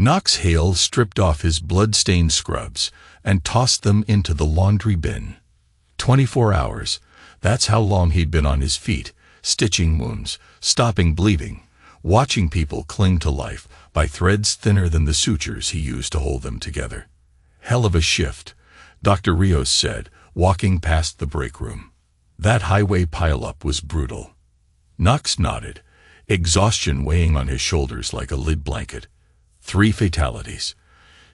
Knox Hale stripped off his blood-stained scrubs and tossed them into the laundry bin. 24 hours, that's how long he'd been on his feet, stitching wounds, stopping bleeding, watching people cling to life by threads thinner than the sutures he used to hold them together. Hell of a shift, Dr. Rios said, walking past the break room. That highway pileup was brutal. Knox nodded, exhaustion weighing on his shoulders like a lid blanket. 3 fatalities.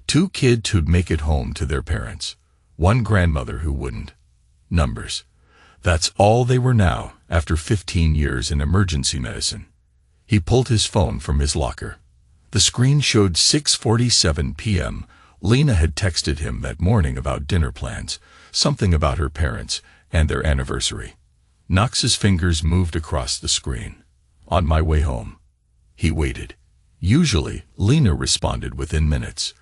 2 kids who'd make it home to their parents. 1 grandmother who wouldn't. Numbers. That's all they were now, after 15 years in emergency medicine. He pulled his phone from his locker. The screen showed 6:47 p.m. Lena had texted him that morning about dinner plans, something about her parents and their anniversary. Knox's fingers moved across the screen. On my way home. He waited. Usually, Lena responded within minutes.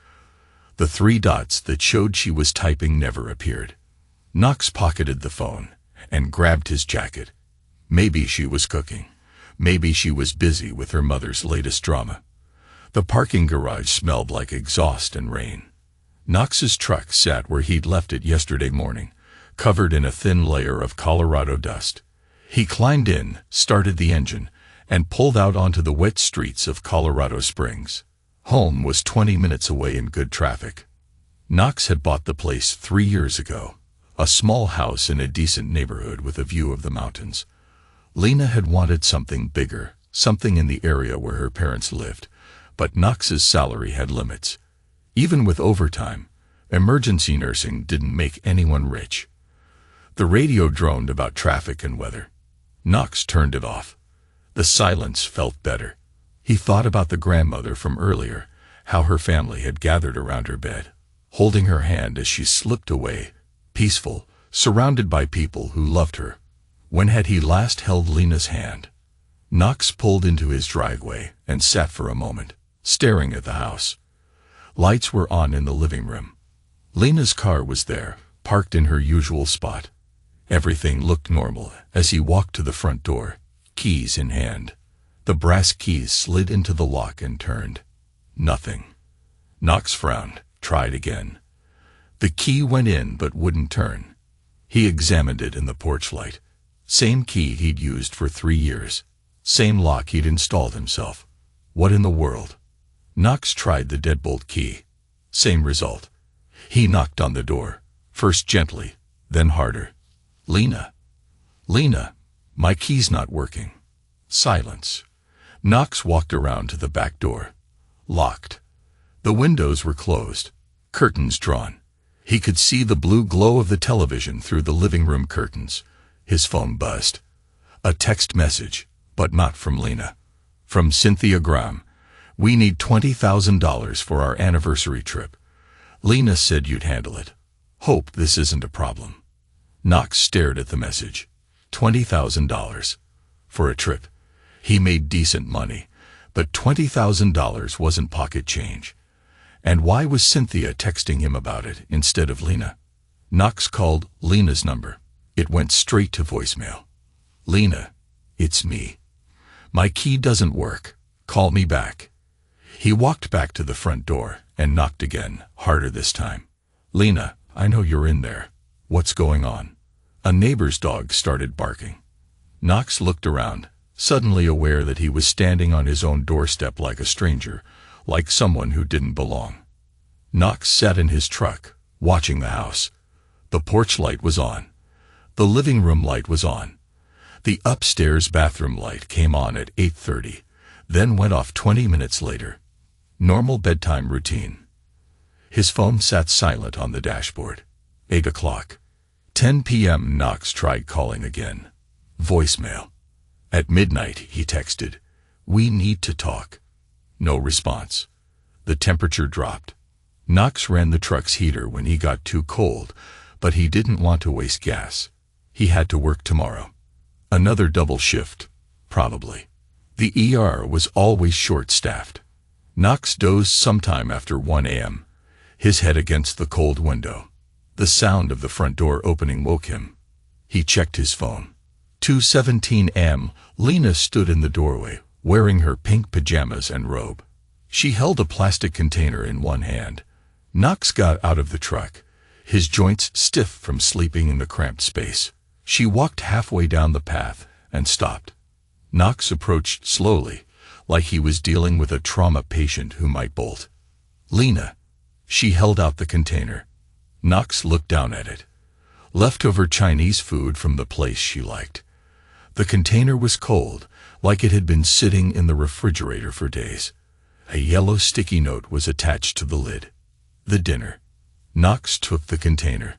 The 3 dots that showed she was typing never appeared. Knox pocketed the phone and grabbed his jacket. Maybe she was cooking. Maybe she was busy with her mother's latest drama. The parking garage smelled like exhaust and rain. Knox's truck sat where he'd left it yesterday morning, covered in a thin layer of Colorado dust. He climbed in, started the engine, and pulled out onto the wet streets of Colorado Springs. Home was 20 minutes away in good traffic. Knox had bought the place 3 years ago, a small house in a decent neighborhood with a view of the mountains. Lena had wanted something bigger, something in the area where her parents lived, but Knox's salary had limits. Even with overtime, emergency nursing didn't make anyone rich. The radio droned about traffic and weather. Knox turned it off. The silence felt better. He thought about the grandmother from earlier, how her family had gathered around her bed, holding her hand as she slipped away, peaceful, surrounded by people who loved her. When had he last held Lena's hand? Knox pulled into his driveway and sat for a moment, staring at the house. Lights were on in the living room. Lena's car was there, parked in her usual spot. Everything looked normal as he walked to the front door, keys in hand. The brass keys slid into the lock and turned. Nothing. Knox frowned, tried again. The key went in but wouldn't turn. He examined it in the porch light. Same key he'd used for 3 years. Same lock he'd installed himself. What in the world? Knox tried the deadbolt key. Same result. He knocked on the door, first gently, then harder. Lena. Lena, my key's not working. Silence. Knox walked around to the back door. Locked. The windows were closed, curtains drawn. He could see the blue glow of the television through the living room curtains. His phone buzzed. A text message, but not from Lena. From Cynthia Graham. We need $20,000 for our anniversary trip. Lena said you'd handle it. Hope this isn't a problem. Knox stared at the message. $20,000. For a trip. He made decent money, but $20,000 wasn't pocket change. And why was Cynthia texting him about it instead of Lena? Knox called Lena's number. It went straight to voicemail. Lena, it's me. My key doesn't work. Call me back. He walked back to the front door and knocked again, harder this time. Lena, I know you're in there. What's going on? A neighbor's dog started barking. Knox looked around, suddenly aware that he was standing on his own doorstep like a stranger, like someone who didn't belong. Knox sat in his truck, watching the house. The porch light was on. The living room light was on. The upstairs bathroom light came on at 8:30, then went off 20 minutes later. Normal bedtime routine. His phone sat silent on the dashboard. 8 o'clock. 10 p.m. Knox tried calling again. Voicemail. At midnight, he texted, "We need to talk." No response. The temperature dropped. Knox ran the truck's heater when he got too cold, but he didn't want to waste gas. He had to work tomorrow. Another double shift, probably. The ER was always short-staffed. Knox dozed sometime after 1 a.m., his head against the cold window. The sound of the front door opening woke him. He checked his phone. 2:17 a.m., Lena stood in the doorway, wearing her pink pajamas and robe. She held a plastic container in one hand. Knox got out of the truck, his joints stiff from sleeping in the cramped space. She walked halfway down the path and stopped. Knox approached slowly, like he was dealing with a trauma patient who might bolt. "Lena." She held out the container. Knox looked down at it. Leftover Chinese food from the place she liked. The container was cold, like it had been sitting in the refrigerator for days. A yellow sticky note was attached to the lid. The dinner. Knox took the container.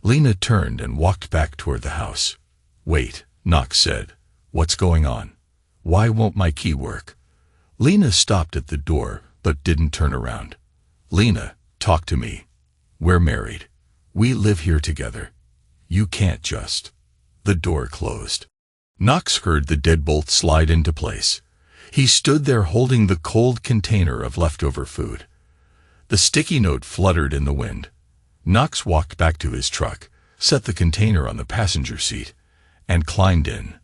Lena turned and walked back toward the house. "Wait," Knox said. "What's going on? Why won't my key work?" Lena stopped at the door, but didn't turn around. "Lena, talk to me. We're married. We live here together. You can't just..." The door closed. Knox heard the deadbolt slide into place. He stood there holding the cold container of leftover food. The sticky note fluttered in the wind. Knox walked back to his truck, set the container on the passenger seat, and climbed in.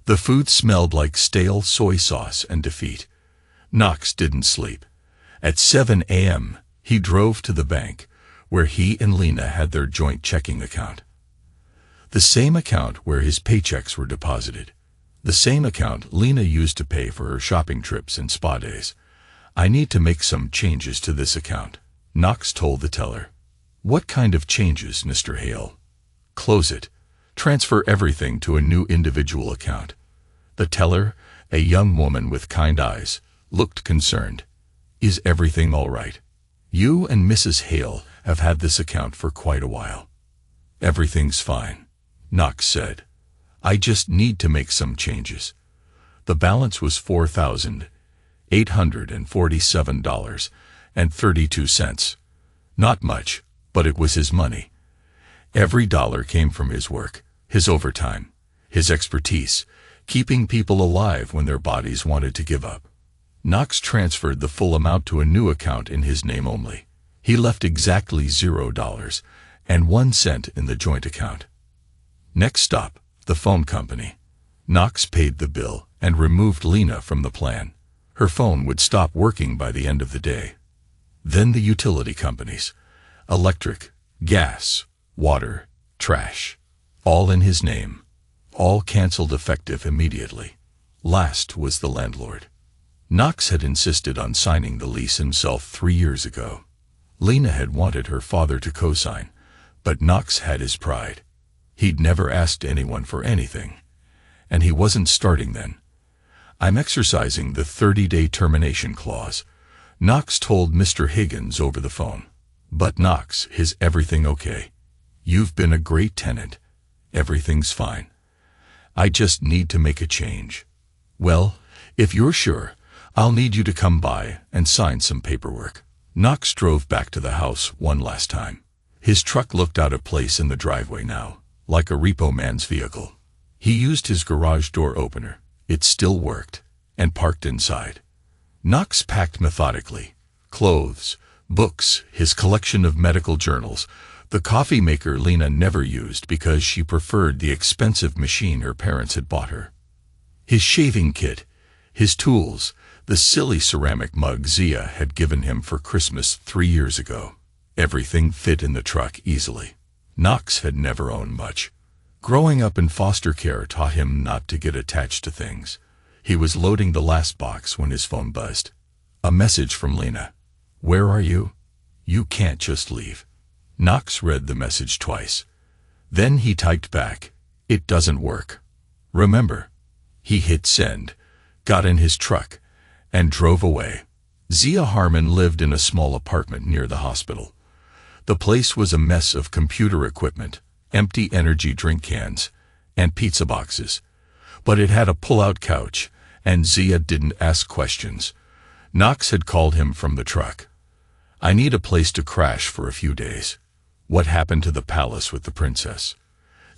The food smelled like stale soy sauce and defeat. Knox didn't sleep. At 7 a.m., he drove to the bank, where he and Lena had their joint checking account. The same account where his paychecks were deposited. The same account Lena used to pay for her shopping trips and spa days. "I need to make some changes to this account," Knox told the teller. "What kind of changes, Mr. Hale?" "Close it. Transfer everything to a new individual account." The teller, a young woman with kind eyes, looked concerned. "Is everything all right? You and Mrs. Hale have had this account for quite a while." "Everything's fine," Knox said. "I just need to make some changes." The balance was $4,847.32. Not much, but it was his money. Every dollar came from his work, his overtime, his expertise, keeping people alive when their bodies wanted to give up. Knox transferred the full amount to a new account in his name only. He left exactly $0.01 in the joint account. Next stop, the phone company. Knox paid the bill and removed Lena from the plan. Her phone would stop working by the end of the day. Then the utility companies. Electric, gas, water, trash. All in his name. All canceled effective immediately. Last was the landlord. Knox had insisted on signing the lease himself 3 years ago. Lena had wanted her father to co-sign, but Knox had his pride. He'd never asked anyone for anything, and he wasn't starting then. "I'm exercising the 30-day termination clause," Knox told Mr. Higgins over the phone. "But Knox, is everything okay? You've been a great tenant. Everything's fine. I just need to make a change." "Well, if you're sure, I'll need you to come by and sign some paperwork." Knox drove back to the house one last time. His truck looked out of place in the driveway now, like a repo man's vehicle. He used his garage door opener. It still worked, and parked inside. Knox packed methodically. Clothes, books, his collection of medical journals, the coffee maker Lena never used because she preferred the expensive machine her parents had bought her. His shaving kit, his tools, the silly ceramic mug Zia had given him for Christmas 3 years ago. Everything fit in the truck easily. Knox had never owned much. Growing up in foster care taught him not to get attached to things. He was loading the last box when his phone buzzed. A message from Lena. "Where are you? You can't just leave." Knox read the message twice. Then he typed back, "It doesn't work. Remember." He hit send, got in his truck, and drove away. Zia Harmon lived in a small apartment near the hospital. The place was a mess of computer equipment, empty energy drink cans, and pizza boxes. But it had a pull-out couch, and Zia didn't ask questions. Knox had called him from the truck. "I need a place to crash for a few days." "What happened to the palace with the princess?"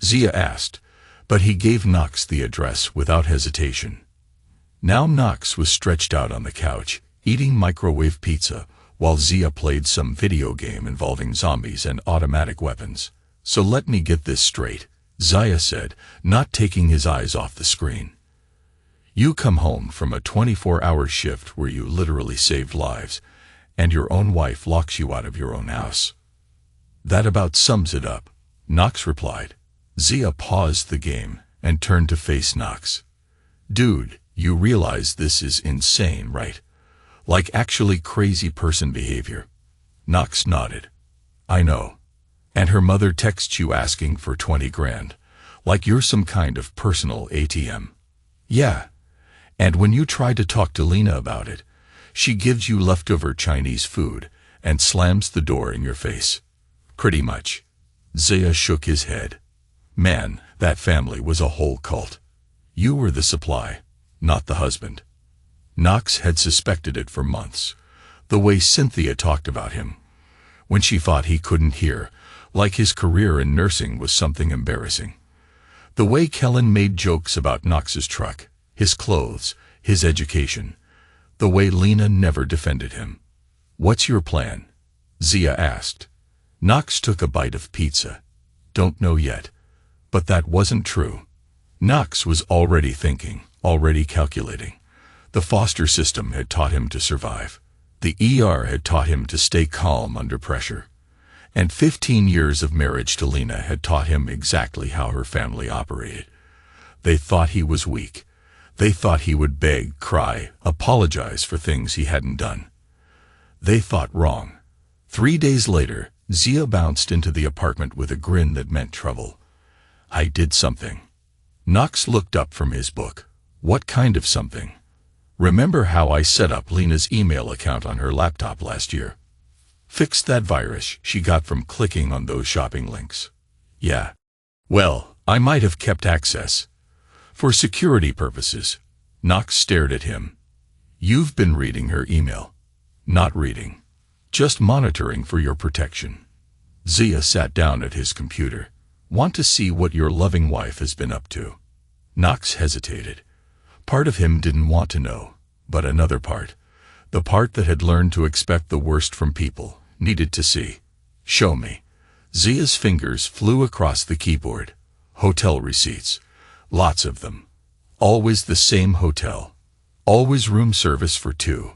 Zia asked, but he gave Knox the address without hesitation. Now Knox was stretched out on the couch, eating microwave pizza, while Zia played some video game involving zombies and automatic weapons. "So let me get this straight," Zia said, not taking his eyes off the screen. You come home from a 24-hour shift where you literally saved lives, and your own wife locks you out of your own house. That about sums it up, Knox replied. Zia paused the game and turned to face Knox. Dude, you realize this is insane, right? Like actually crazy person behavior. Knox nodded. I know. And her mother texts you asking for 20 grand. Like you're some kind of personal ATM. Yeah. And when you try to talk to Lena about it, she gives you leftover Chinese food and slams the door in your face. Pretty much. Zia shook his head. Man, that family was a whole cult. You were the supply, not the husband. Knox had suspected it for months. The way Cynthia talked about him. When she thought he couldn't hear, like his career in nursing was something embarrassing. The way Kellen made jokes about Knox's truck, his clothes, his education. The way Lena never defended him. What's your plan? Zia asked. Knox took a bite of pizza. Don't know yet. But that wasn't true. Knox was already thinking, already calculating. The foster system had taught him to survive. The ER had taught him to stay calm under pressure. And 15 years of marriage to Lena had taught him exactly how her family operated. They thought he was weak. They thought he would beg, cry, apologize for things he hadn't done. They thought wrong. 3 days later, Zia bounced into the apartment with a grin that meant trouble. I did something. Knox looked up from his book. What kind of something? Remember how I set up Lena's email account on her laptop last year? Fixed that virus she got from clicking on those shopping links. Yeah. Well, I might have kept access. For security purposes. Knox stared at him. You've been reading her email. Not reading. Just monitoring for your protection. Zia sat down at his computer. Want to see what your loving wife has been up to. Knox hesitated. Part of him didn't want to know, but another part, the part that had learned to expect the worst from people, needed to see. Show me. Zia's fingers flew across the keyboard. Hotel receipts. Lots of them. Always the same hotel. Always room service for 2.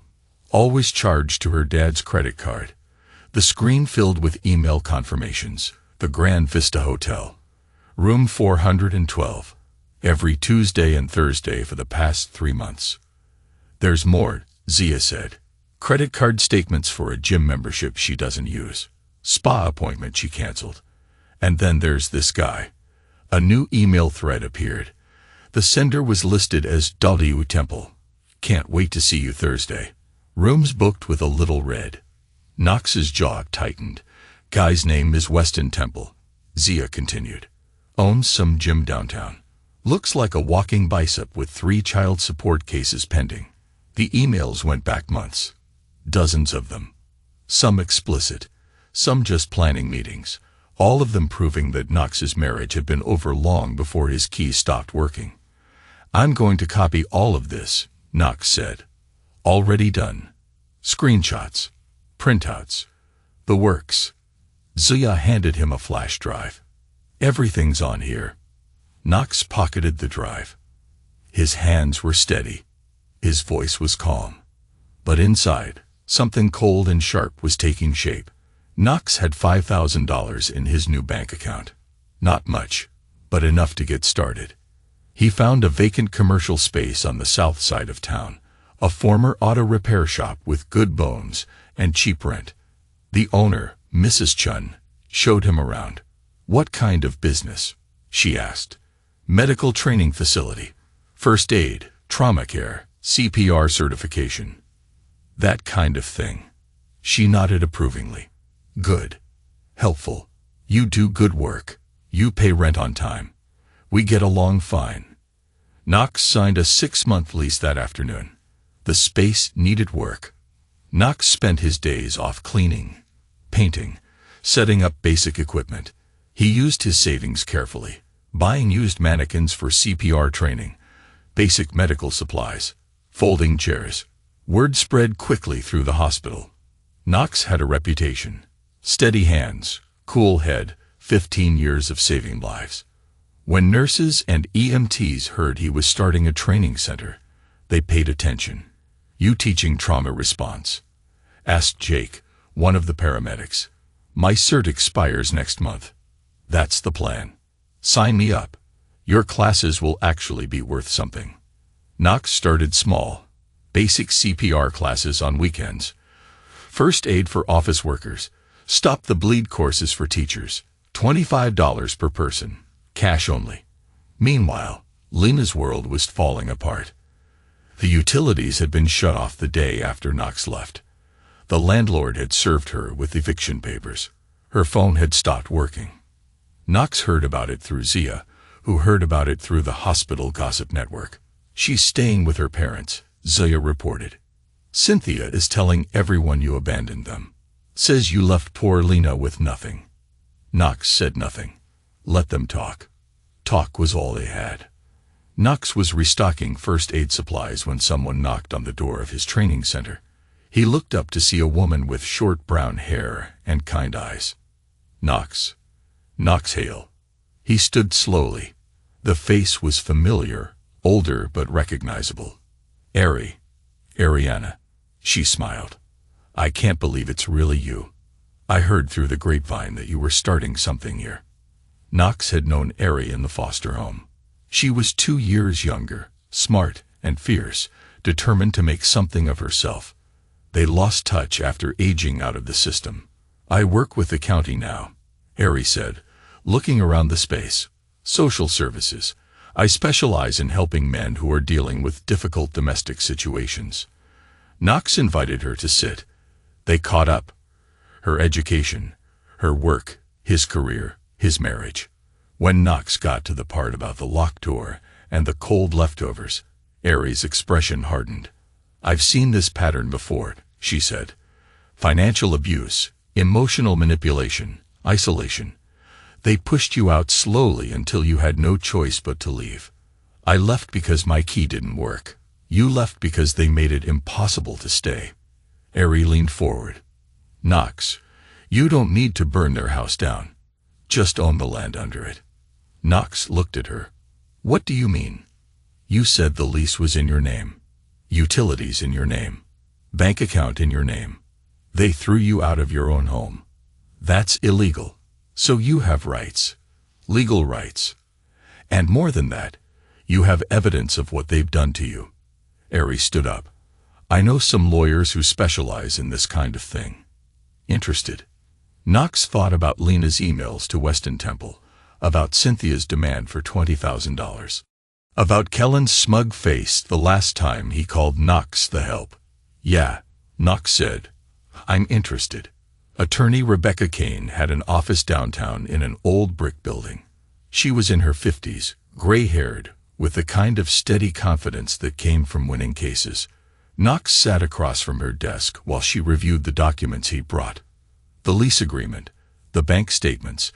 Always charged to her dad's credit card. The screen filled with email confirmations. The Grand Vista Hotel. Room 412. Every Tuesday and Thursday for the past 3 months. There's more, Zia said. Credit card statements for a gym membership she doesn't use. Spa appointment she canceled. And then there's this guy. A new email thread appeared. The sender was listed as W. Temple. Can't wait to see you Thursday. Rooms booked with a little red. Knox's jaw tightened. Guy's name is Weston Temple. Zia continued. Owns some gym downtown. Looks like a walking bicep with 3 child support cases pending. The emails went back months. Dozens of them. Some explicit. Some just planning meetings. All of them proving that Knox's marriage had been over long before his key stopped working. I'm going to copy all of this, Knox said. Already done. Screenshots. Printouts. The works. Zia handed him a flash drive. Everything's on here. Knox pocketed the drive. His hands were steady. His voice was calm. But inside, something cold and sharp was taking shape. Knox had $5,000 in his new bank account. Not much, but enough to get started. He found a vacant commercial space on the south side of town, a former auto repair shop with good bones and cheap rent. The owner, Mrs. Chun, showed him around. What kind of business? She asked. Medical training facility. First aid, trauma care, CPR certification. That kind of thing. She nodded approvingly. Good. Helpful. You do good work. You pay rent on time. We get along fine. Knox signed a 6-month lease that afternoon. The space needed work. Knox spent his days off cleaning, painting, setting up basic equipment. He used his savings carefully, buying used mannequins for CPR training, basic medical supplies, folding chairs. Word spread quickly through the hospital. Knox had a reputation. Steady hands, cool head, 15 years of saving lives. When nurses and EMTs heard he was starting a training center, They paid attention. "You teaching trauma response?" asked Jake, one of the paramedics. "My cert expires next month." "That's the plan. Sign me up. Your classes will actually be worth something." Knox started small. Basic CPR classes on weekends. First aid for office workers. Stop the bleed courses for teachers. $25 per person. Cash only. Meanwhile, Lena's world was falling apart. The utilities had been shut off the day after Knox left. The landlord had served her with eviction papers. Her phone had stopped working. Knox heard about it through Zia, who heard about it through the hospital gossip network. "She's staying with her parents," Zia reported. "Cynthia is telling everyone you abandoned them. Says you left poor Lena with nothing." Knox said nothing. Let them talk. Talk was all they had. Knox was restocking first aid supplies when someone knocked on the door of his training center. He looked up to see a woman with short brown hair and kind eyes. Knox Hale. He stood slowly. The face was familiar, older but recognizable. Ariana. She smiled. "I can't believe it's really you. I heard through the grapevine that you were starting something here." Knox had known Ari in the foster home. She was 2 years younger, smart and fierce, determined to make something of herself. They lost touch after aging out of the system. "I work with the county now," Ari said, looking around the space. "Social services. I specialize in helping men who are dealing with difficult domestic situations." Knox invited her to sit. They caught up. Her education, her work, his career, his marriage. When Knox got to the part about the locked door and the cold leftovers, Ari's expression hardened. "I've seen this pattern before," she said. "Financial abuse, emotional manipulation, isolation. They pushed you out slowly until you had no choice but to leave. I left because my key didn't work. You left because they made it impossible to stay." Ari leaned forward. "Knox, you don't need to burn their house down. Just own the land under it." Knox looked at her. "What do you mean?" "You said the lease was in your name. Utilities in your name. Bank account in your name. They threw you out of your own home. That's illegal. So you have rights. Legal rights. And more than that, you have evidence of what they've done to you." Ari stood up. "I know some lawyers who specialize in this kind of thing. Interested?" Knox thought about Lena's emails to Weston Temple, about Cynthia's demand for $20,000, about Kellen's smug face the last time he called Knox the help. "Yeah," Knox said. "I'm interested." Attorney Rebecca Kane had an office downtown in an old brick building. She was in her 50s, gray-haired, with the kind of steady confidence that came from winning cases. Knox sat across from her desk while she reviewed the documents he'd brought. The lease agreement, the bank statements,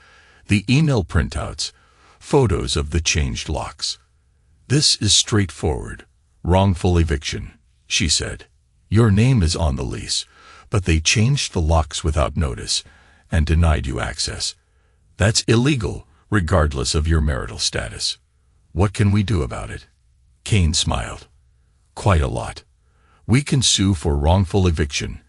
the email printouts, photos of the changed locks. "This is straightforward. Wrongful eviction," she said. "Your name is on the lease, but they changed the locks without notice and denied you access. That's illegal, regardless of your marital status. What can we do about it?" Kane smiled. "Quite a lot. We can sue for wrongful eviction,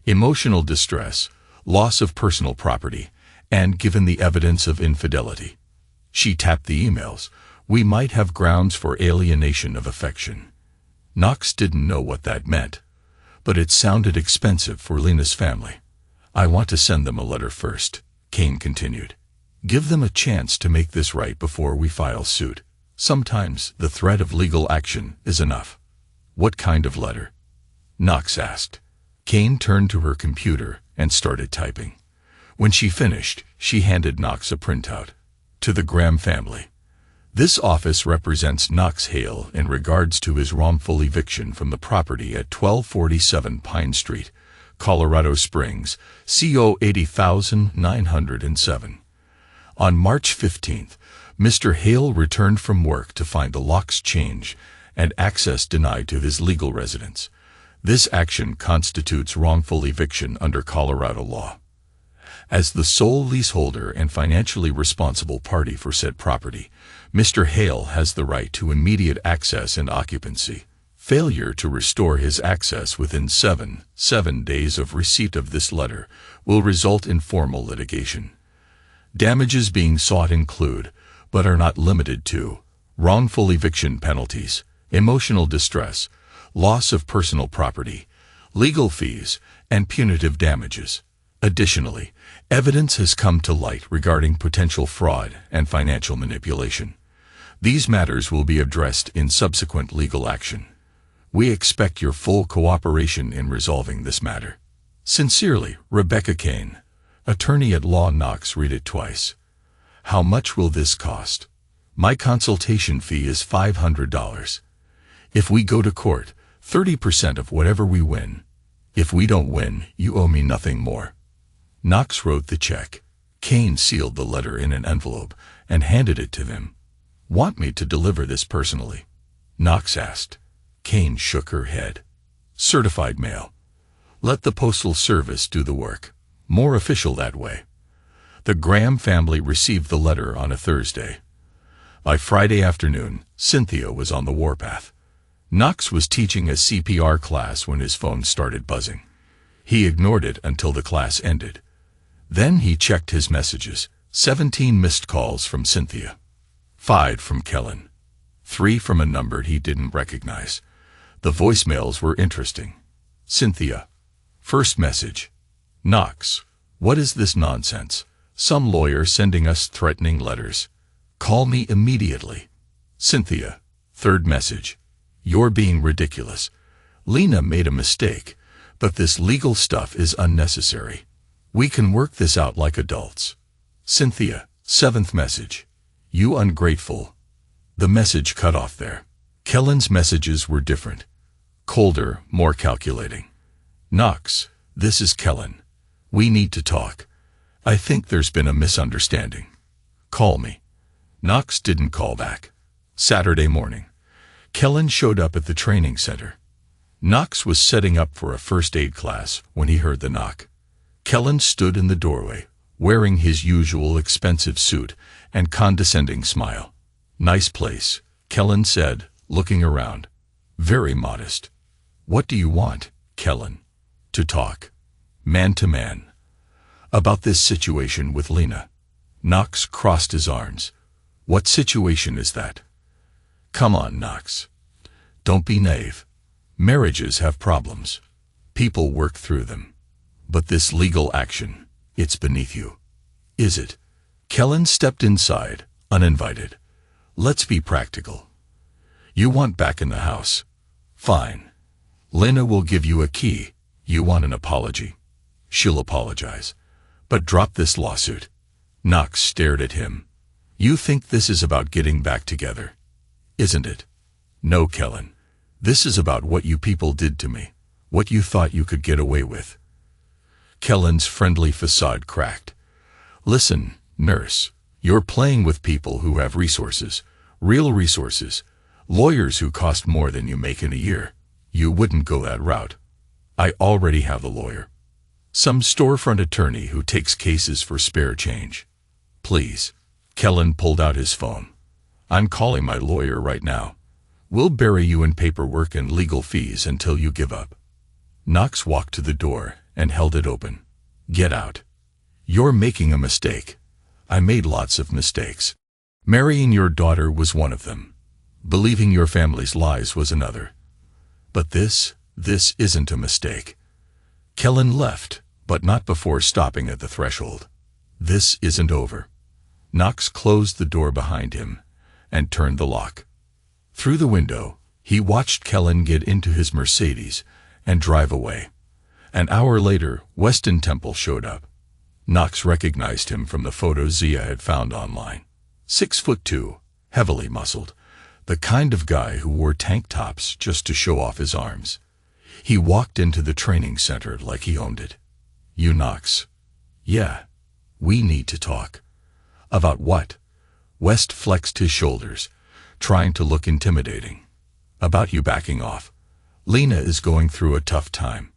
emotional distress, loss of personal property, and given the evidence of infidelity." She tapped the emails. "We might have grounds for alienation of affection." Knox didn't know what that meant, but it sounded expensive for Lena's family. "I want to send them a letter first," Kane continued. "Give them a chance to make this right before we file suit. Sometimes the threat of legal action is enough." "What kind of letter?" Knox asked. Kane turned to her computer and started typing. When she finished, she handed Knox a printout. "To the Graham family. This office represents Knox Hale in regards to his wrongful eviction from the property at 1247 Pine Street, Colorado Springs, CO 80907. On March 15th, Mr. Hale returned from work to find the locks changed and access denied to his legal residence. This action constitutes wrongful eviction under Colorado law. As the sole leaseholder and financially responsible party for said property, Mr. Hale has the right to immediate access and occupancy. Failure to restore his access within seven days of receipt of this letter will result in formal litigation. Damages being sought include, but are not limited to, wrongful eviction penalties, emotional distress, loss of personal property, legal fees, and punitive damages. Additionally, evidence has come to light regarding potential fraud and financial manipulation. These matters will be addressed in subsequent legal action. We expect your full cooperation in resolving this matter. Sincerely, Rebecca Kane, Attorney at Law. Knox. Read it twice. How much will this cost? My consultation fee is $500. If we go to court, 30% of whatever we win. If we don't win, you owe me nothing more. Knox wrote the check. Kane sealed the letter in an envelope and handed it to him. Want me to deliver this personally? Knox asked. Kane shook her head. Certified mail. Let the Postal Service do the work. More official that way. The Graham family received the letter on a Thursday. By Friday afternoon, Cynthia was on the warpath. Knox was teaching a CPR class when his phone started buzzing. He ignored it until the class ended. Then he checked his messages. 17 missed calls from Cynthia. 5 from Kellen. 3 from a number he didn't recognize. The voicemails were interesting. Cynthia. First message. Knox. What is this nonsense? Some lawyer sending us threatening letters. Call me immediately. Cynthia. Third message. You're being ridiculous. Lena made a mistake, but this legal stuff is unnecessary. We can work this out like adults. Cynthia. Seventh message. You ungrateful. The message cut off there. Kellen's messages were different. Colder, more calculating. Knox. This is Kellen. We need to talk. I think there's been a misunderstanding. Call me. Knox didn't call back. Saturday morning. Kellen showed up at the training center. Knox was setting up for a first aid class when he heard the knock. Kellen stood in the doorway, wearing his usual expensive suit and condescending smile. Nice place, Kellen said, looking around. Very modest. What do you want, Kellen? To talk. Man to man. About this situation with Lena. Knox crossed his arms. What situation is that? Come on, Knox. Don't be naive. Marriages have problems. People work through them. But this legal action, it's beneath you. Is it? Kellen stepped inside, uninvited. Let's be practical. You want back in the house. Fine. Lena will give you a key. You want an apology. She'll apologize. But drop this lawsuit. Knox stared at him. You think this is about getting back together? Isn't it? No, Kellen. This is about what you people did to me. What you thought you could get away with. Kellen's friendly facade cracked. Listen, nurse. You're playing with people who have resources. Real resources. Lawyers who cost more than you make in a year. You wouldn't go that route. I already have a lawyer. Some storefront attorney who takes cases for spare change. Please. Kellen pulled out his phone. I'm calling my lawyer right now. We'll bury you in paperwork and legal fees until you give up. Knox walked to the door and held it open. Get out. You're making a mistake. I made lots of mistakes. Marrying your daughter was one of them. Believing your family's lies was another. But this isn't a mistake. Kellen left, but not before stopping at the threshold. This isn't over. Knox closed the door behind him and turned the lock. Through the window, he watched Kellen get into his Mercedes and drive away. An hour later, Weston Temple showed up. Knox recognized him from the photos Zia had found online. 6'2", heavily muscled, the kind of guy who wore tank tops just to show off his arms. He walked into the training center like he owned it. You Knox? Yeah. We need to talk. About what? West flexed his shoulders, trying to look intimidating. About you backing off. Lena is going through a tough time.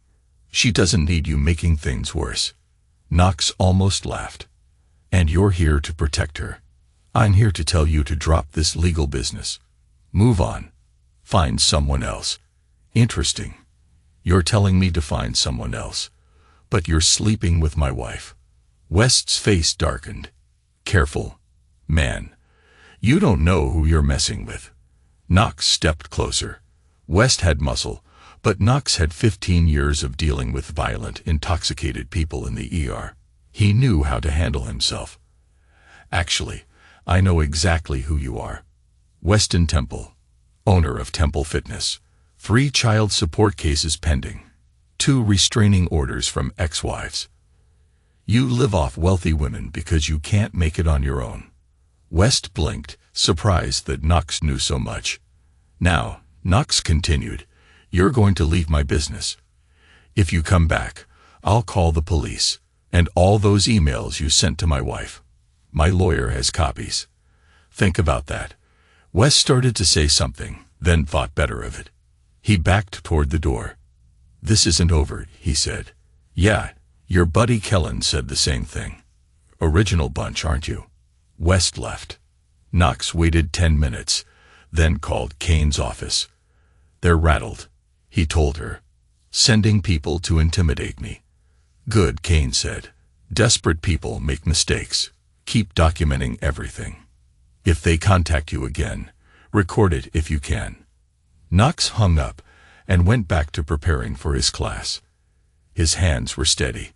She doesn't need you making things worse. Knox almost laughed. And you're here to protect her. I'm here to tell you to drop this legal business. Move on. Find someone else. Interesting. You're telling me to find someone else. But you're sleeping with my wife. West's face darkened. Careful, man. You don't know who you're messing with. Knox stepped closer. West had muscle, but Knox had 15 years of dealing with violent, intoxicated people in the ER. He knew how to handle himself. Actually, I know exactly who you are. Weston Temple, owner of Temple Fitness. 3 child support cases pending. 2 restraining orders from ex-wives. You live off wealthy women because you can't make it on your own. West blinked, surprised that Knox knew so much. Now, Knox continued, you're going to leave my business. If you come back, I'll call the police, and all those emails you sent to my wife. My lawyer has copies. Think about that. West started to say something, then thought better of it. He backed toward the door. This isn't over, he said. Yeah, your buddy Kellen said the same thing. Original bunch, aren't you? West left. Knox waited 10 minutes, then called Kane's office. They're rattled, he told her. Sending people to intimidate me. Good, Kane said. Desperate people make mistakes. Keep documenting everything. If they contact you again, record it if you can. Knox hung up and went back to preparing for his class. His hands were steady.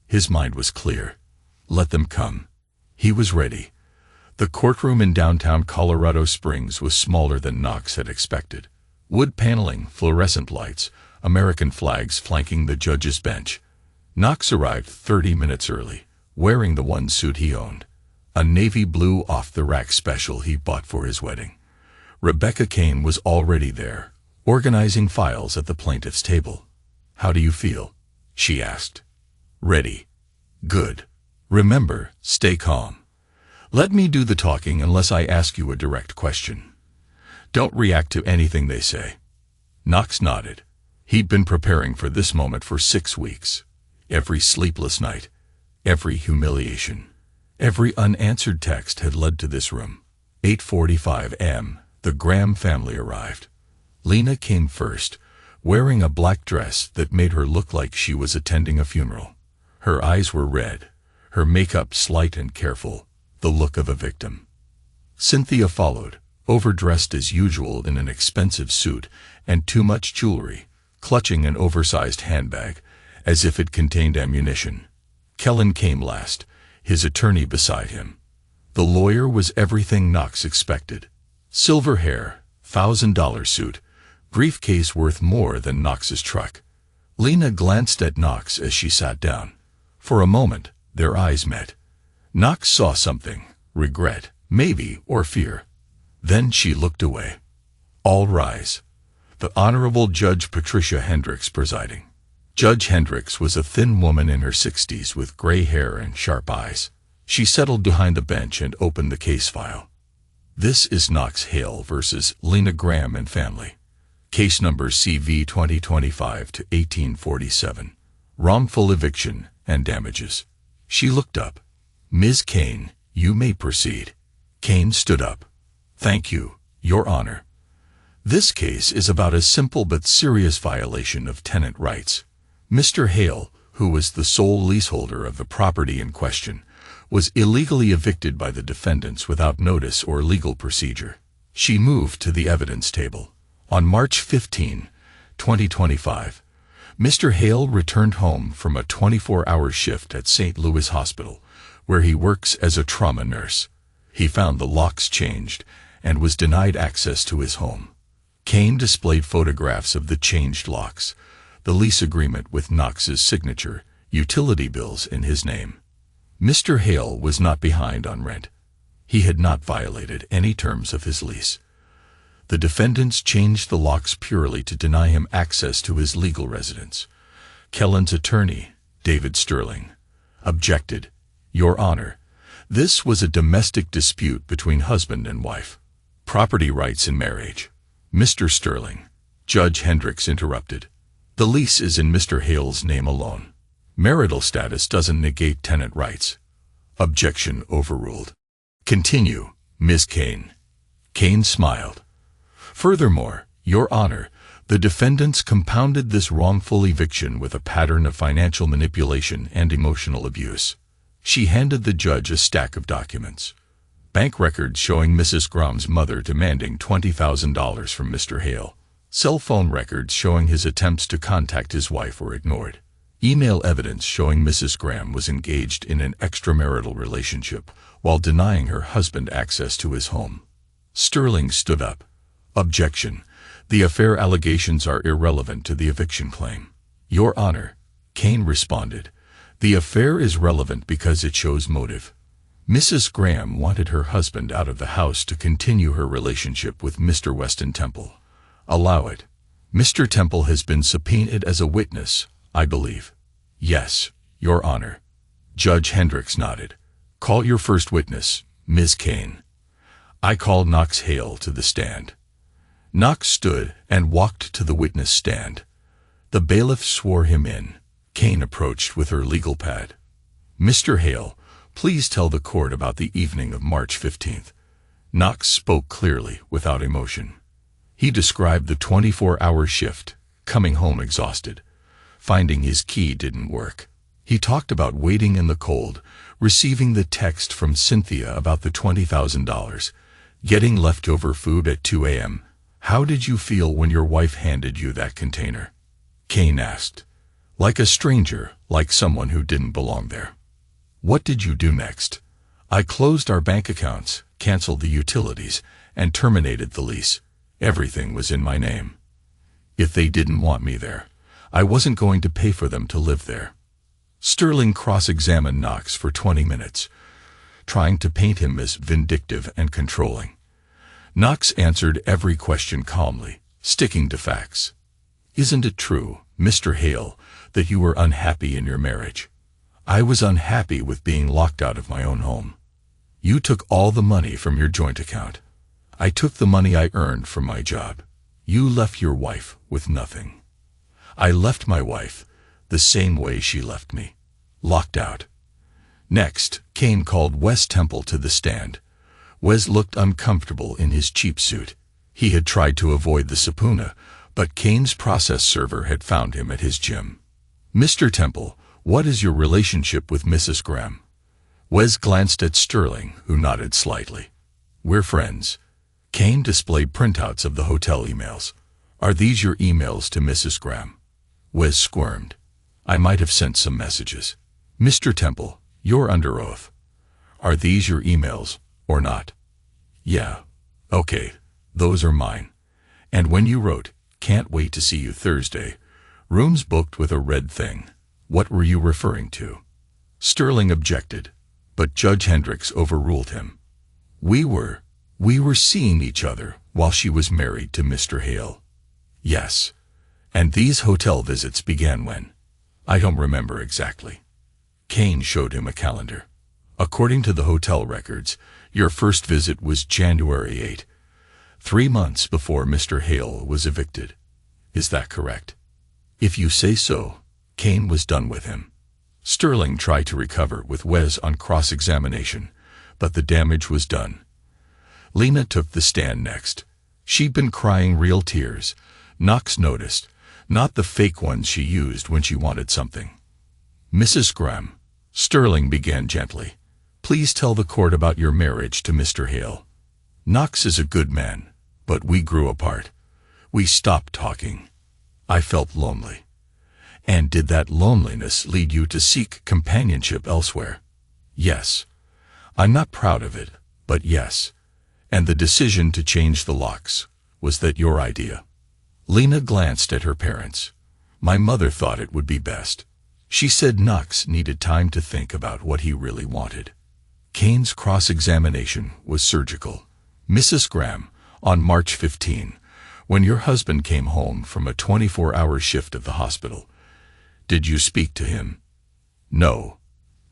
His mind was clear. Let them come. He was ready. The courtroom in downtown Colorado Springs was smaller than Knox had expected. Wood paneling, fluorescent lights, American flags flanking the judge's bench. Knox arrived 30 minutes early, wearing the one suit he owned. A navy blue off-the-rack special he bought for his wedding. Rebecca Kane was already there, organizing files at the plaintiff's table. How do you feel? She asked. Ready. Good. Remember, stay calm. Let me do the talking unless I ask you a direct question. Don't react to anything they say. Knox nodded. He'd been preparing for this moment for 6 weeks. Every sleepless night, every humiliation, every unanswered text had led to this room. 8:45 a.m., the Graham family arrived. Lena came first, wearing a black dress that made her look like she was attending a funeral. Her eyes were red, her makeup slight and careful, the look of a victim. Cynthia followed, overdressed as usual in an expensive suit and too much jewelry, clutching an oversized handbag, as if it contained ammunition. Kellen came last, his attorney beside him. The lawyer was everything Knox expected. Silver hair, $1,000 suit, briefcase worth more than Knox's truck. Lena glanced at Knox as she sat down. For a moment, their eyes met. Knox saw something, regret, maybe, or fear. Then she looked away. All rise. The Honorable Judge Patricia Hendricks presiding. Judge Hendricks was a thin woman in her 60s with gray hair and sharp eyes. She settled behind the bench and opened the case file. This is Knox Hale versus Lena Graham and family. Case number CV 2025-1847. Wrongful eviction and damages. She looked up. Ms. Kane, you may proceed. Kane stood up. Thank you, Your Honor. This case is about a simple but serious violation of tenant rights. Mr. Hale, who was the sole leaseholder of the property in question, was illegally evicted by the defendants without notice or legal procedure. She moved to the evidence table. On March 15, 2025, Mr. Hale returned home from a 24-hour shift at St. Louis Hospital, where he works as a trauma nurse. He found the locks changed and was denied access to his home. Kane displayed photographs of the changed locks, the lease agreement with Knox's signature, utility bills in his name. Mr. Hale was not behind on rent. He had not violated any terms of his lease. The defendants changed the locks purely to deny him access to his legal residence. Kellen's attorney, David Sterling, objected. Your Honor, this was a domestic dispute between husband and wife. Property rights in marriage. Mr. Sterling, Judge Hendricks interrupted. The lease is in Mr. Hale's name alone. Marital status doesn't negate tenant rights. Objection overruled. Continue, Ms. Kane. Kane smiled. Furthermore, Your Honor, The defendants compounded this wrongful eviction with a pattern of financial manipulation and emotional abuse. She handed the judge a stack of documents. Bank records showing Mrs. Graham's mother demanding $20,000 from Mr. Hale. Cell phone records showing his attempts to contact his wife were ignored. Email evidence showing Mrs. Graham was engaged in an extramarital relationship while denying her husband access to his home. Sterling stood up. Objection. The affair allegations are irrelevant to the eviction claim. Your Honor, Kane responded, the affair is relevant because it shows motive. Mrs. Graham wanted her husband out of the house to continue her relationship with Mr. Weston Temple. Allow it. Mr. Temple has been subpoenaed as a witness, I believe. Yes, Your Honor. Judge Hendricks nodded. Call your first witness, Ms. Kane. I call Knox Hale to the stand. Knox stood and walked to the witness stand. The bailiff swore him in. Kane approached with her legal pad. Mr. Hale, please tell the court about the evening of March 15th. Knox spoke clearly, without emotion. He described the 24-hour shift, coming home exhausted, finding his key didn't work. He talked about waiting in the cold, receiving the text from Cynthia about the $20,000, getting leftover food at 2 a.m. How did you feel when your wife handed you that container? Kane asked. Like a stranger, like someone who didn't belong there. What did you do next? I closed our bank accounts, canceled the utilities, and terminated the lease. Everything was in my name. If they didn't want me there, I wasn't going to pay for them to live there. Sterling cross-examined Knox for 20 minutes, trying to paint him as vindictive and controlling. Knox answered every question calmly, sticking to facts. Isn't it true, Mr. Hale, that you were unhappy in your marriage? I was unhappy with being locked out of my own home. You took all the money from your joint account. I took the money I earned from my job. You left your wife with nothing. I left my wife the same way she left me, locked out. Next, Kane called Wes Temple to the stand. Wes looked uncomfortable in his cheap suit. He had tried to avoid the subpoena, but Kane's process server had found him at his gym. Mr. Temple, what is your relationship with Mrs. Graham? Wes glanced at Sterling, who nodded slightly. We're friends. Kane displayed printouts of the hotel emails. Are these your emails to Mrs. Graham? Wes squirmed. I might have sent some messages. Mr. Temple, you're under oath. Are these your emails, or not? Yeah. Okay, those are mine. And when you wrote, can't wait to see you Thursday, rooms booked with a red thing, what were you referring to? Sterling objected, but Judge Hendricks overruled him. We were seeing each other while she was married to Mr. Hale. Yes. And these hotel visits began when? I don't remember exactly. Kane showed him a calendar. According to the hotel records, your first visit was January 8, 3 months before Mr. Hale was evicted. Is that correct? If you say so. Kane was done with him. Sterling tried to recover with Wes on cross-examination, but the damage was done. Lena took the stand next. She'd been crying real tears, Knox noticed, not the fake ones she used when she wanted something. Mrs. Graham, Sterling began gently, please tell the court about your marriage to Mr. Hale. Knox is a good man, but we grew apart. We stopped talking. I felt lonely. And did that loneliness lead you to seek companionship elsewhere? Yes. I'm not proud of it, but yes. And the decision to change the locks, was that your idea? Lena glanced at her parents. My mother thought it would be best. She said Knox needed time to think about what he really wanted. Kane's cross-examination was surgical. Mrs. Graham, on March 15, when your husband came home from a 24-hour shift at the hospital, did you speak to him? No.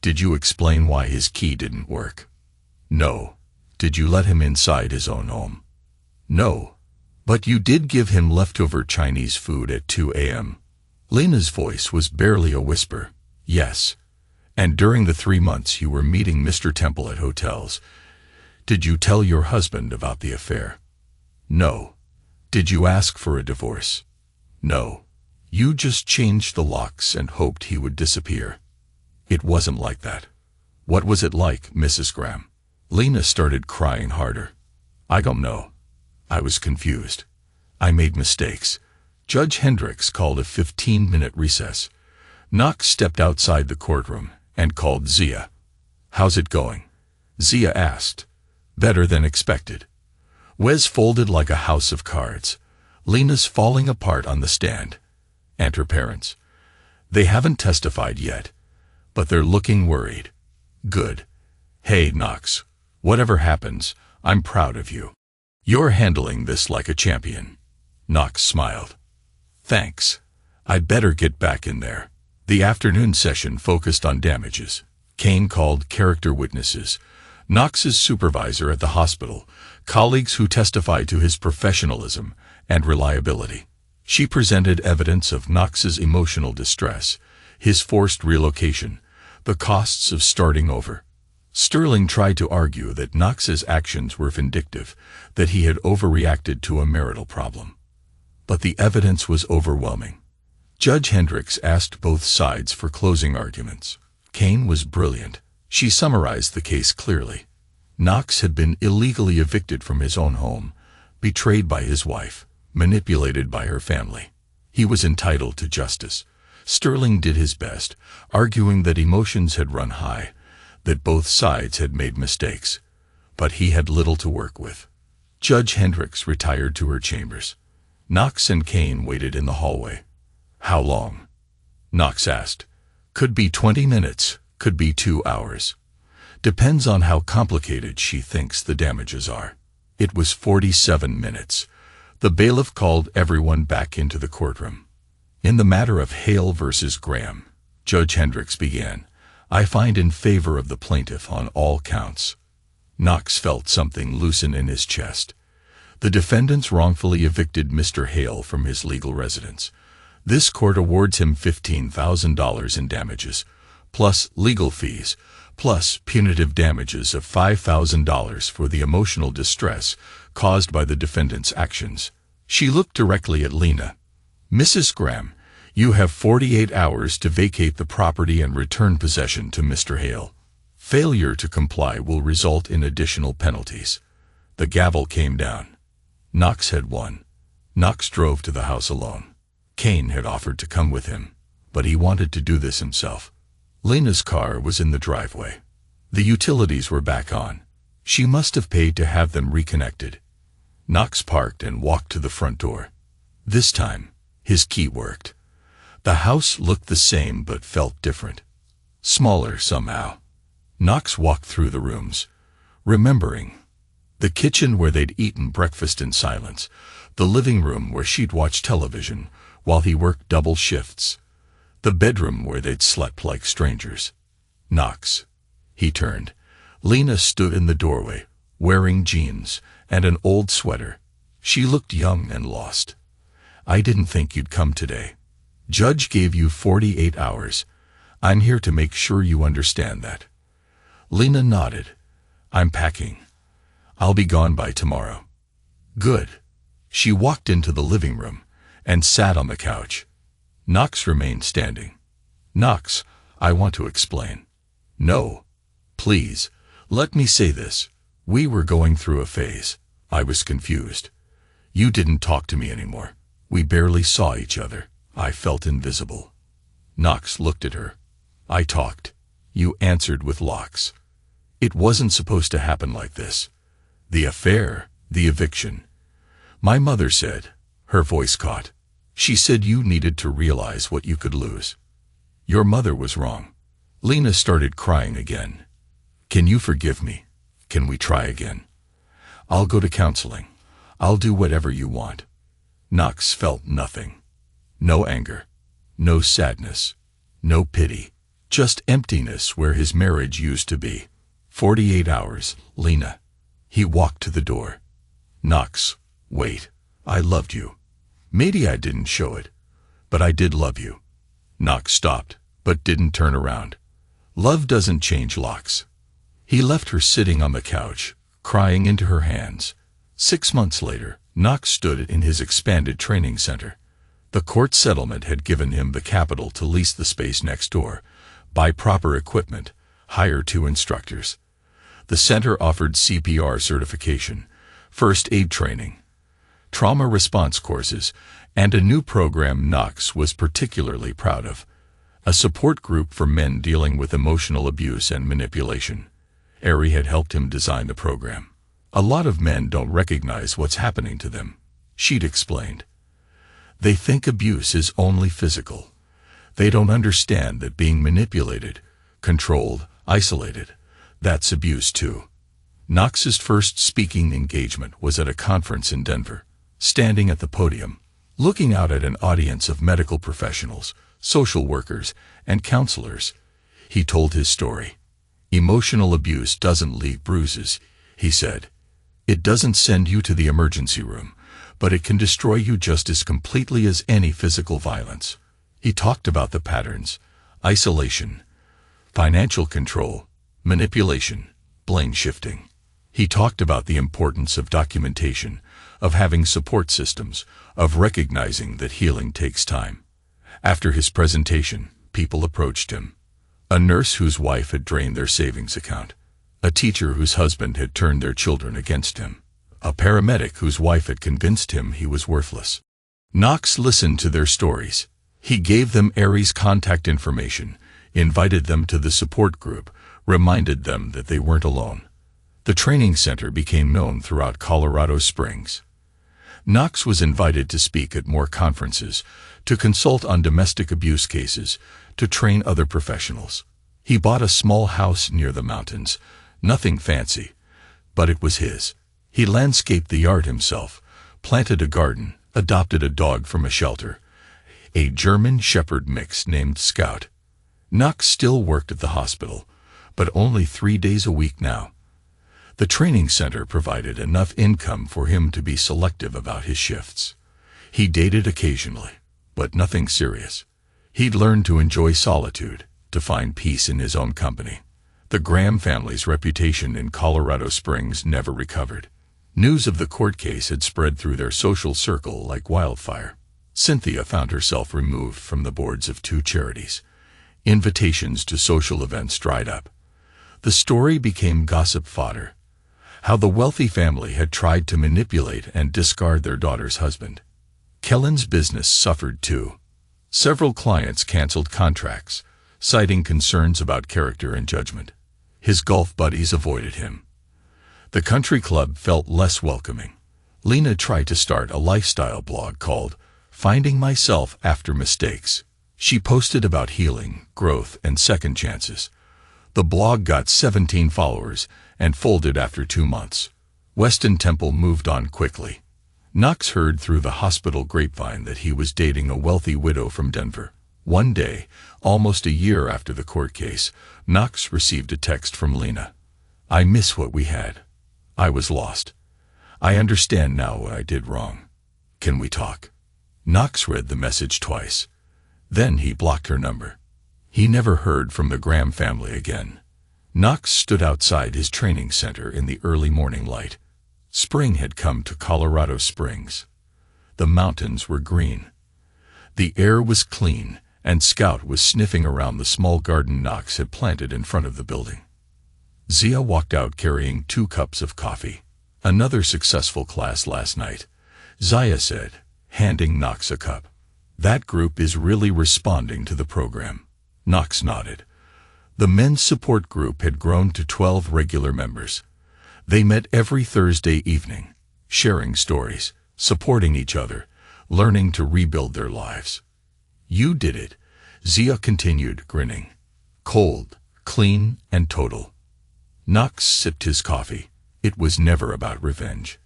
Did you explain why his key didn't work? No. Did you let him inside his own home? No. But you did give him leftover Chinese food at 2 a.m. Lena's voice was barely a whisper. Yes. And during the 3 months you were meeting Mr. Temple at hotels, did you tell your husband about the affair? No. Did you ask for a divorce? No. You just changed the locks and hoped he would disappear. It wasn't like that. What was it like, Mrs. Graham? Lena started crying harder. I don't know. I was confused. I made mistakes. Judge Hendricks called a 15-minute recess. Knox stepped outside the courtroom and called Zia. How's it going? Zia asked. Better than expected. Wes folded like a house of cards. Lena's falling apart on the stand. And her parents. They haven't testified yet, but they're looking worried. Good. Hey, Knox. Whatever happens, I'm proud of you. You're handling this like a champion. Knox smiled. Thanks. I'd better get back in there. The afternoon session focused on damages. Kane called character witnesses, Knox's supervisor at the hospital, colleagues who testified to his professionalism and reliability. She presented evidence of Knox's emotional distress, his forced relocation, the costs of starting over. Sterling tried to argue that Knox's actions were vindictive, that he had overreacted to a marital problem. But the evidence was overwhelming. Judge Hendricks asked both sides for closing arguments. Kane was brilliant. She summarized the case clearly. Knox had been illegally evicted from his own home, betrayed by his wife, manipulated by her family. He was entitled to justice. Sterling did his best, arguing that emotions had run high, that both sides had made mistakes. But he had little to work with. Judge Hendricks retired to her chambers. Knox and Kane waited in the hallway. How long? Knox asked. Could be 20 minutes, could be 2 hours. Depends on how complicated she thinks the damages are. It was 47 minutes. The bailiff called everyone back into the courtroom. In the matter of Hale versus Graham, Judge Hendricks began, I find in favor of the plaintiff on all counts. Knox felt something loosen in his chest. The defendants wrongfully evicted Mr. Hale from his legal residence. This court awards him $15,000 in damages, plus legal fees, plus punitive damages of $5,000 for the emotional distress caused by the defendant's actions. She looked directly at Lena. Mrs. Graham, you have 48 hours to vacate the property and return possession to Mr. Hale. Failure to comply will result in additional penalties. The gavel came down. Knox had won. Knox drove to the house alone. Kane had offered to come with him, but he wanted to do this himself. Lena's car was in the driveway. The utilities were back on. She must have paid to have them reconnected. Knox parked and walked to the front door. This time, his key worked. The house looked the same but felt different. Smaller somehow. Knox walked through the rooms, remembering. The kitchen where they'd eaten breakfast in silence, the living room where she'd watch television while he worked double shifts, the bedroom where they'd slept like strangers. Knox. He turned. Lena stood in the doorway, wearing jeans and an old sweater. She looked young and lost. I didn't think you'd come today. Judge gave you 48 hours. I'm here to make sure you understand that. Lena nodded. I'm packing. I'll be gone by tomorrow. Good. She walked into the living room and sat on the couch. Knox remained standing. Knox, I want to explain. No. Please, let me say this. We were going through a phase. I was confused. You didn't talk to me anymore. We barely saw each other. I felt invisible. Knox looked at her. I talked. You answered with locks. It wasn't supposed to happen like this. The affair, the eviction. My mother said, her voice caught. She said you needed to realize what you could lose. Your mother was wrong. Lena started crying again. Can you forgive me? Can we try again? I'll go to counseling. I'll do whatever you want. Knox felt nothing. No anger. No sadness. No pity. Just emptiness where his marriage used to be. 48 hours, Lena. He walked to the door. Knox, wait. I loved you. Maybe I didn't show it, but I did love you. Knox stopped, but didn't turn around. Love doesn't change locks. He left her sitting on the couch, crying into her hands. 6 months later, Knox stood in his expanded training center. The court settlement had given him the capital to lease the space next door, buy proper equipment, hire 2 instructors. The center offered CPR certification, first aid training, trauma response courses, and a new program Knox was particularly proud of, a support group for men dealing with emotional abuse and manipulation. Ari had helped him design the program. A lot of men don't recognize what's happening to them, she'd explained. They think abuse is only physical. They don't understand that being manipulated, controlled, isolated, that's abuse too. Knox's first speaking engagement was at a conference in Denver. Standing at the podium, looking out at an audience of medical professionals, social workers, and counselors, he told his story. Emotional abuse doesn't leave bruises, he said. It doesn't send you to the emergency room, but it can destroy you just as completely as any physical violence. He talked about the patterns: isolation, financial control, manipulation, blame shifting. He talked about the importance of documentation, of having support systems, of recognizing that healing takes time. After his presentation, people approached him. A nurse whose wife had drained their savings account, a teacher whose husband had turned their children against him, a paramedic whose wife had convinced him he was worthless. Knox listened to their stories. He gave them Ari's contact information, invited them to the support group, reminded them that they weren't alone. The training center became known throughout Colorado Springs. Knox was invited to speak at more conferences, to consult on domestic abuse cases, to train other professionals. He bought a small house near the mountains, nothing fancy, but it was his. He landscaped the yard himself, planted a garden, adopted a dog from a shelter, a German Shepherd mix named Scout. Knox still worked at the hospital, but only 3 days a week now. The training center provided enough income for him to be selective about his shifts. He dated occasionally, but nothing serious. He'd learned to enjoy solitude, to find peace in his own company. The Graham family's reputation in Colorado Springs never recovered. News of the court case had spread through their social circle like wildfire. Cynthia found herself removed from the boards of 2 charities. Invitations to social events dried up. The story became gossip fodder. How the wealthy family had tried to manipulate and discard their daughter's husband. Kellen's business suffered too. Several clients canceled contracts, citing concerns about character and judgment. His golf buddies avoided him. The country club felt less welcoming. Lena tried to start a lifestyle blog called Finding Myself After Mistakes. She posted about healing, growth, and second chances. The blog got 17 followers and folded after 2 months. Weston Temple moved on quickly. Knox heard through the hospital grapevine that he was dating a wealthy widow from Denver. One day, almost a year after the court case, Knox received a text from Lena. "I miss what we had. I was lost. I understand now what I did wrong. Can we talk?" Knox read the message twice. Then he blocked her number. He never heard from the Graham family again. Knox stood outside his training center in the early morning light. Spring had come to Colorado Springs. The mountains were green. The air was clean, and Scout was sniffing around the small garden Knox had planted in front of the building. Zia walked out carrying 2 cups of coffee. "Another successful class last night," Zia said, handing Knox a cup. "That group is really responding to the program." Knox nodded. The men's support group had grown to 12 regular members. They met every Thursday evening, sharing stories, supporting each other, learning to rebuild their lives. "You did it," Zia continued, grinning. "Cold, clean, and total." Knox sipped his coffee. It was never about revenge.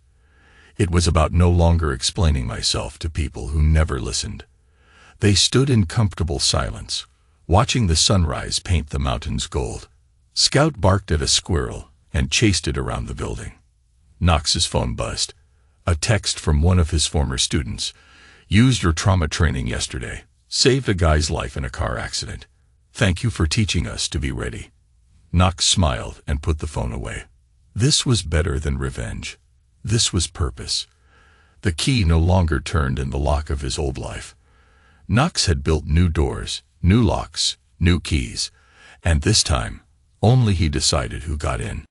It was about no longer explaining myself to people who never listened. They stood in comfortable silence, watching the sunrise paint the mountains gold. Scout barked at a squirrel and chased it around the building. Knox's phone buzzed. A text from one of his former students. "Used your trauma training yesterday. Saved a guy's life in a car accident. Thank you for teaching us to be ready." Knox smiled and put the phone away. This was better than revenge. This was purpose. The key no longer turned in the lock of his old life. Knox had built new doors, new locks, new keys, and this time, only he decided who got in.